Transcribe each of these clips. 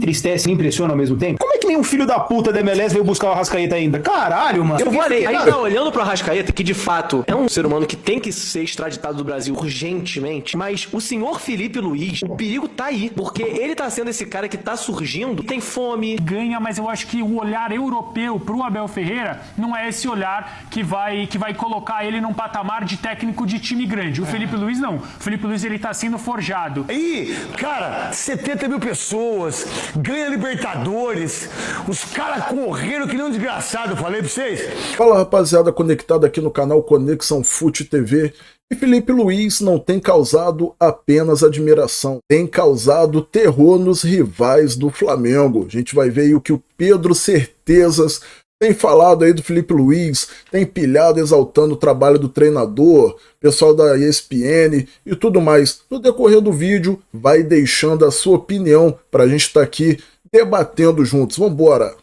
entristece e me impressiona ao mesmo tempo. Como é que nenhum filho da puta da MLS veio buscar o Arrascaeta ainda? Caralho, mano. Eu falei, aí tá olhando pro Arrascaeta, que de fato é um ser humano que tem que ser extraditado do Brasil urgentemente, mas o senhor Felipe Luiz, o perigo tá aí, porque ele tá sendo esse cara que tá surgindo, tem fome. Ganha, mas eu acho que o olhar europeu pro Abel Ferreira não é esse olhar que vai colocar ele num patamar de técnico de time grande. O Felipe Luiz não. O Felipe Luiz, ele tá sendo forjado. Aí, cara, 70 mil pessoas, ganha Libertadores, os caras correram que nem um desgraçado, eu falei pra vocês. Fala, rapaziada conectada aqui no canal Conexão Fute TV. E Felipe Luiz não tem causado apenas admiração, tem causado terror nos rivais do Flamengo. A gente vai ver aí o que o Pedro Certezas tem falado aí do Felipe Luiz, tem pilhado exaltando o trabalho do treinador, pessoal da ESPN e tudo mais. No decorrer do vídeo, vai deixando a sua opinião pra gente estar aqui debatendo juntos. Vambora!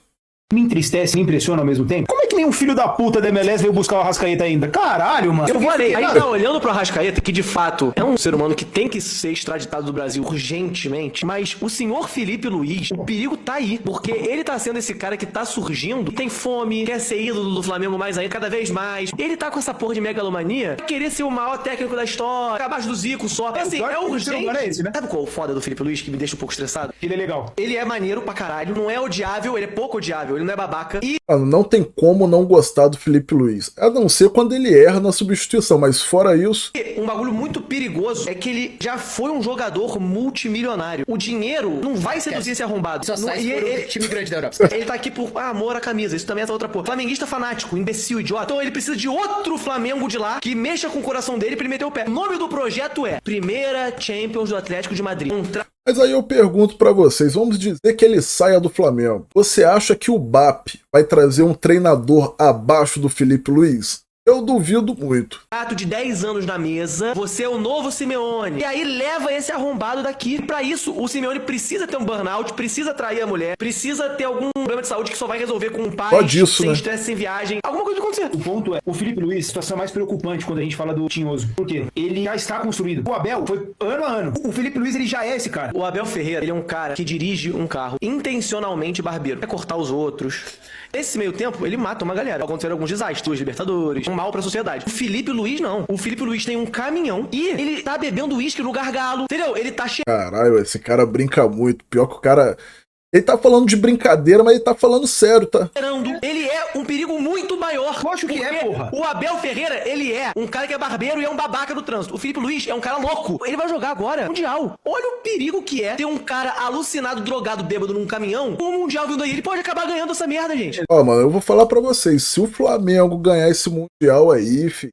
Me entristece e me impressiona ao mesmo tempo. Como é que nenhum filho da puta da MLS veio buscar o Arrascaeta ainda? Caralho, mano. Eu falei, aí tá olhando pro Arrascaeta, que de fato é um ser humano que tem que ser extraditado do Brasil urgentemente, mas o senhor Felipe Luiz, o perigo tá aí, porque ele tá sendo esse cara que tá surgindo, tem fome, quer ser ídolo do Flamengo mais ainda, cada vez mais. Ele tá com essa porra de megalomania, querer ser o maior técnico da história, abaixo do Zico só. Assim, é urgente. É esse, né? Sabe qual é o foda do Felipe Luiz que me deixa um pouco estressado? Ele é legal. Ele é maneiro pra caralho, não é odiável, ele é pouco odiável, ele não é babaca. E Mano, não tem como não gostar do Felipe Luiz, a não ser quando ele erra na substituição, mas fora isso... um bagulho muito perigoso é que ele já foi um jogador multimilionário. O dinheiro não vai seduzir esse arrombado. Só sai por time grande da Europa. Ele tá aqui por amor à camisa, isso também é essa outra porra. Flamenguista fanático, imbecil, idiota. Então ele precisa de outro Flamengo de lá que mexa com o coração dele pra ele meter o pé. O nome do projeto é Primeira Champions do Atlético de Madrid. Mas aí eu pergunto pra vocês, vamos dizer que ele saia do Flamengo. Você acha que o BAP vai trazer um treinador abaixo do Felipe Luiz? Eu duvido muito. Ato de 10 anos na mesa, você é o novo Simeone. E aí leva esse arrombado daqui. Pra isso, o Simeone precisa ter um burnout, precisa atrair a mulher, precisa ter algum problema de saúde que só vai resolver com um pai, só disso, sem né? estresse, sem viagem. Alguma coisa vai acontecer. O ponto é, o Felipe Luiz, a situação mais preocupante quando a gente fala do Tinhoso. Por quê? Ele já está construído. O Abel foi ano a ano. O Felipe Luiz, ele já é esse cara. O Abel Ferreira, ele é um cara que dirige um carro intencionalmente barbeiro. Quer cortar os outros. Nesse meio tempo, ele mata uma galera. Aconteceram alguns desastres, Libertadores, um mal pra sociedade. O Felipe Luiz, não. O Felipe Luiz tem um caminhão e ele tá bebendo uísque no gargalo. Entendeu? Ele tá cheio. Caralho, esse cara brinca muito. Pior que o cara... Ele tá falando de brincadeira, mas ele tá falando sério, tá? Ele é um perigo muito maior. Lógico que é, porra. O Abel Ferreira, ele é um cara que é barbeiro e é um babaca do trânsito. O Felipe Luiz é um cara louco. Ele vai jogar agora Mundial. Olha o perigo que é ter um cara alucinado, drogado, bêbado num caminhão com o Mundial vindo aí. Ele pode acabar ganhando essa merda, gente. Ó, mano, eu vou falar pra vocês. Se o Flamengo ganhar esse Mundial aí, filho,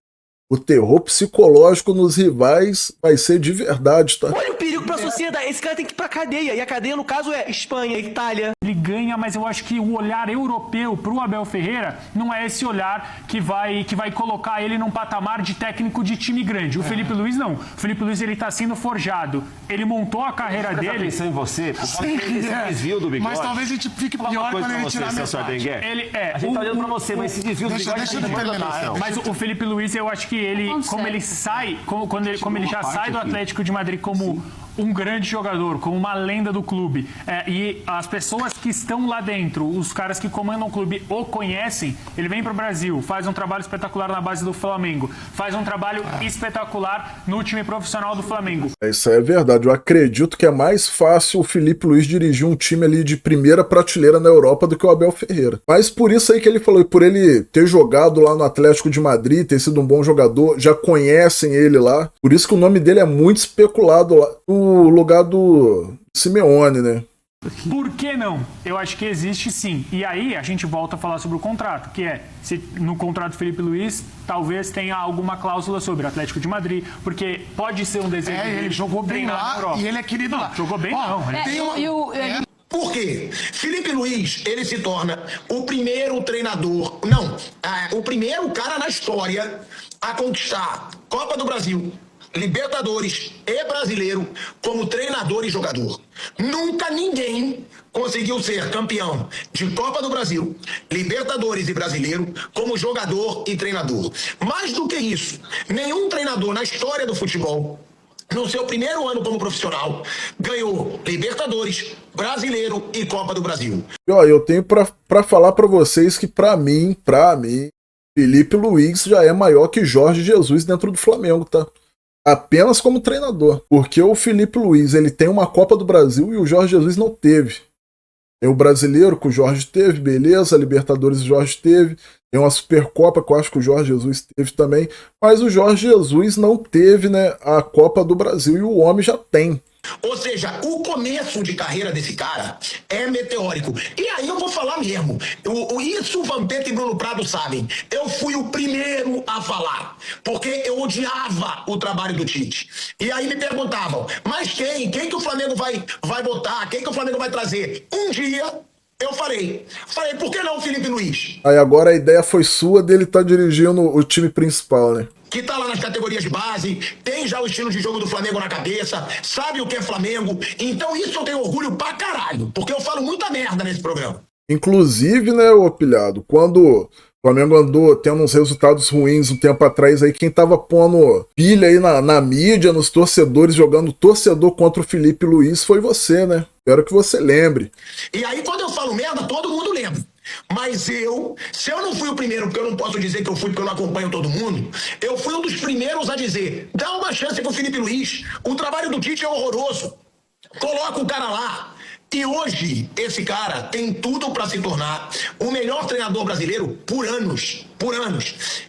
o terror psicológico nos rivais vai ser de verdade, tá? Olha o perigo pra sociedade. Esse cara tem que ir pra cadeia. E a cadeia, no caso, é Espanha, Itália. Ele ganha, mas eu acho que o olhar europeu pro Abel Ferreira não é esse olhar que vai colocar ele num patamar de técnico de time grande. O Felipe Luiz não. O Felipe Luiz, ele tá sendo forjado. Ele montou a carreira dele... Pensando em você, esse desvio do bigode. Mas talvez a gente fique pior quando ele tirar a metade. Ele A gente tá olhando pra você, mas esse desvio do bigode... Deixa eu terminar. Mas o Felipe Luiz, eu acho que ele, como ele sai, como ele já sai do Atlético de Madrid como um grande jogador, como uma lenda do clube, e as pessoas que estão lá dentro, os caras que comandam o clube o conhecem, ele vem pro Brasil, faz um trabalho espetacular na base do Flamengo, faz um trabalho espetacular no time profissional do Flamengo. Isso aí é verdade. Eu acredito que é mais fácil o Felipe Luiz dirigir um time ali de primeira prateleira na Europa do que o Abel Ferreira. Mas por isso aí que ele falou, e por ele ter jogado lá no Atlético de Madrid, ter sido um bom jogador, já conhecem ele lá. Por isso que o nome dele é muito especulado lá no lugar do Simeone, né? Por que não? Eu acho que existe sim. E aí a gente volta a falar sobre o contrato, que é, se no contrato do Felipe Luiz, talvez tenha alguma cláusula sobre o Atlético de Madrid, porque pode ser um desejo dele. Ele jogou bem lá e ele é querido lá. Jogou bem, não. Por quê? Felipe Luiz, ele se torna o primeiro treinador, não, o primeiro cara na história a conquistar Copa do Brasil, Libertadores e Brasileiro como treinador e jogador. Nunca ninguém conseguiu ser campeão de Copa do Brasil, Libertadores e Brasileiro como jogador e treinador. Mais do que isso, nenhum treinador na história do futebol no seu primeiro ano como profissional, ganhou Libertadores, Brasileiro e Copa do Brasil. E, ó, eu tenho pra falar pra vocês que pra mim, Felipe Luiz já é maior que Jorge Jesus dentro do Flamengo, tá? Apenas como treinador. Porque o Felipe Luiz, ele tem uma Copa do Brasil e o Jorge Jesus não teve. Tem o Brasileiro que o Jorge teve, beleza, a Libertadores o Jorge teve, tem uma Supercopa que eu acho que o Jorge Jesus teve também, mas o Jorge Jesus não teve, né, a Copa do Brasil e o homem já tem. Ou seja, o começo de carreira desse cara é meteórico. E aí eu vou falar mesmo. Isso o Vampeta e Bruno Prado sabem. Eu fui o primeiro a falar. Porque eu odiava o trabalho do Tite. E aí me perguntavam, mas quem? Quem que o Flamengo vai botar? Quem que o Flamengo vai trazer? Um dia eu falei, por que não o Felipe Luiz? Aí agora a ideia foi sua dele estar dirigindo o time principal, né? Que tá lá nas categorias de base, tem já o estilo de jogo do Flamengo na cabeça, sabe o que é Flamengo. Então isso eu tenho orgulho pra caralho, porque eu falo muita merda nesse programa. Inclusive, né, ô pilhado, quando o Flamengo andou tendo uns resultados ruins um tempo atrás, aí quem tava pondo pilha aí na mídia, nos torcedores, jogando torcedor contra o Felipe Luiz foi você, né? Espero que você lembre. E aí quando eu falo merda, todo mundo lembra. Mas se eu não fui o primeiro, porque eu não posso dizer que eu fui porque eu não acompanho todo mundo, eu fui um dos primeiros a dizer, dá uma chance pro Felipe Luiz, o trabalho do Tite é horroroso, coloca o cara lá. E hoje, esse cara tem tudo para se tornar o melhor treinador brasileiro por anos.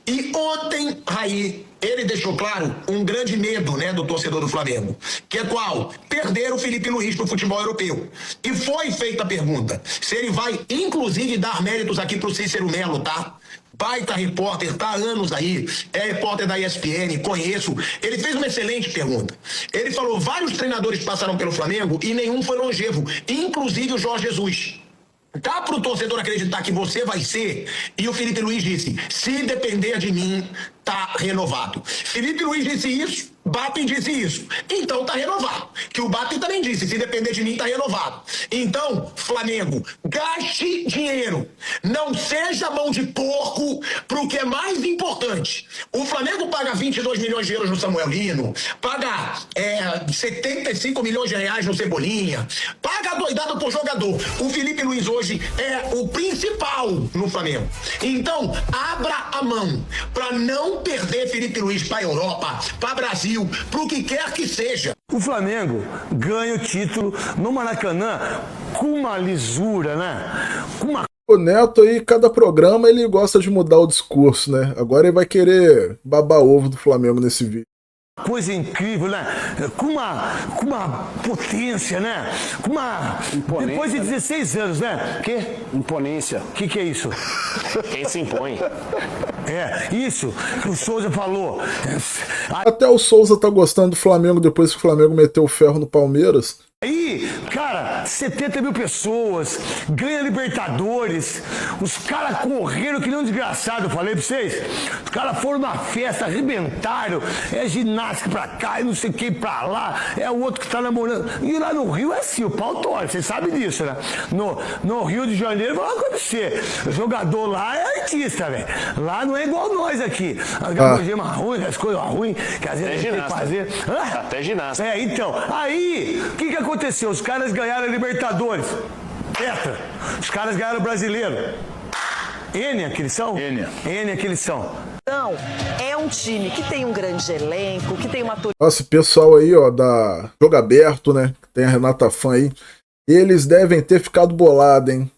E ontem, Raí, ele deixou claro um grande medo, né, do torcedor do Flamengo. Que é qual? Perder o Felipe Luiz pro futebol europeu. E foi feita a pergunta se ele vai, inclusive, dar méritos aqui pro Cícero Melo, tá? Baita repórter, tá há anos aí, é repórter da ESPN, conheço. Ele fez uma excelente pergunta. Ele falou, vários treinadores passaram pelo Flamengo e nenhum foi longevo, inclusive o Jorge Jesus. Dá pro torcedor acreditar que você vai ser? E o Felipe Luiz disse, se depender de mim, tá renovado. Felipe Luiz disse isso, Bappen disse isso. Então tá renovado. Que o Bappen também disse, se depender de mim, tá renovado. Então, Flamengo, gaste dinheiro. Não seja mão de porco pro que é mais importante. O Flamengo paga 22 milhões de euros no Samuel Lino, paga 75 milhões de reais no Cebolinha, paga doidado por jogador. O Felipe Luiz hoje é o principal no Flamengo. Então, abra a mão pra não perder Felipe Luiz pra Europa, pra Brasil, pro que quer que seja. O Flamengo ganha o título no Maracanã com uma lisura, né? Com uma... O Neto aí, cada programa, ele gosta de mudar o discurso, né? Agora ele vai querer babar ovo do Flamengo nesse vídeo. Coisa incrível, né? Com uma potência, né? Com uma... Imponência, depois de 16 anos, né? Que? Imponência. Que é isso? Quem se impõe. É, isso que o Souza falou. Até o Souza tá gostando do Flamengo depois que o Flamengo meteu o ferro no Palmeiras. Aí, cara, 70 mil pessoas, ganha Libertadores, os caras correram que nem um desgraçado, eu falei pra vocês. Os caras foram numa festa, arrebentaram, é ginástica pra cá e não sei quem pra lá, é o outro que tá namorando. E lá no Rio é assim, o pau torce, vocês sabem disso, né? No Rio de Janeiro vai acontecer. O jogador lá é artista, velho. Lá não é igual nós aqui. As gamogemas ruins, as coisas ruins, que às vezes a gente tem que fazer. Hã? Até ginástica. É, então, aí, o que aconteceu? Os caras ganharam a Libertadores. Tetra. Os caras ganharam o Brasileiro. N que eles são? N que eles são. Então, é um time que tem um grande elenco, que tem uma... Nossa, esse pessoal aí, ó, da Jogo Aberto, né? Tem a Renata Fã aí. Eles devem ter ficado bolados, hein?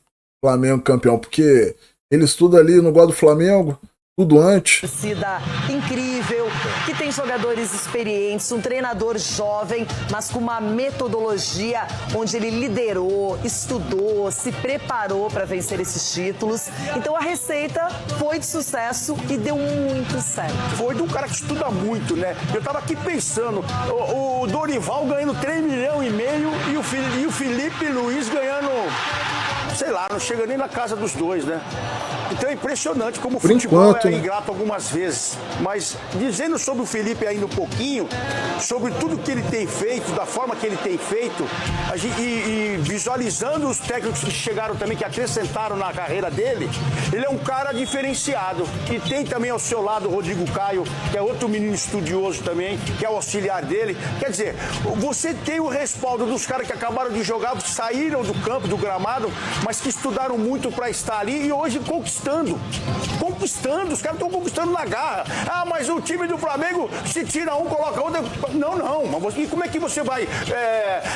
Flamengo campeão, porque eles tudo ali não gostam do Flamengo. Tudo antes. Torcida incrível, que tem jogadores experientes, um treinador jovem, mas com uma metodologia onde ele liderou, estudou, se preparou para vencer esses títulos. Então a receita foi de sucesso e deu muito certo. Foi de um cara que estuda muito, né? Eu tava aqui pensando, o Dorival ganhando 3,5 milhões e o Felipe Luiz ganhando sei lá, não chega nem na casa dos dois, né? Então é impressionante como o Por futebol enquanto, é né? ingrato algumas vezes. Mas dizendo sobre o Felipe ainda um pouquinho, sobre tudo que ele tem feito, da forma que ele tem feito, e visualizando os técnicos que chegaram também, que acrescentaram na carreira dele, ele é um cara diferenciado. E tem também ao seu lado o Rodrigo Caio, que é outro menino estudioso também, que é o auxiliar dele. Quer dizer, você tem o respaldo dos caras que acabaram de jogar, saíram do campo, do gramado, mas que estudaram muito para estar ali e hoje conquistando, os caras estão conquistando na garra. Ah, mas o time do Flamengo, se tira um, coloca outro. Não, mas e como é que você vai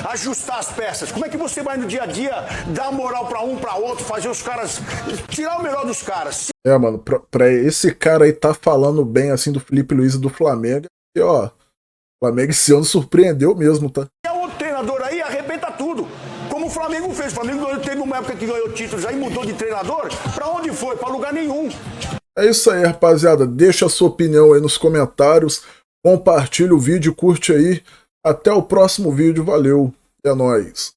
ajustar as peças? Como é que você vai no dia a dia dar moral para um, para outro, fazer os caras, tirar o melhor dos caras? Mano, pra esse cara aí tá falando bem assim do Felipe Luiz e do Flamengo, e ó, o Flamengo esse ano surpreendeu mesmo, tá? É outro treinador aí, arrebenta tudo. Como o Flamengo fez. O Flamengo teve uma época que ganhou títulos, aí mudou de treinador. Pra onde foi? Pra lugar nenhum. É isso aí, rapaziada. Deixa a sua opinião aí nos comentários. Compartilha o vídeo, curte aí. Até o próximo vídeo. Valeu. É nóis.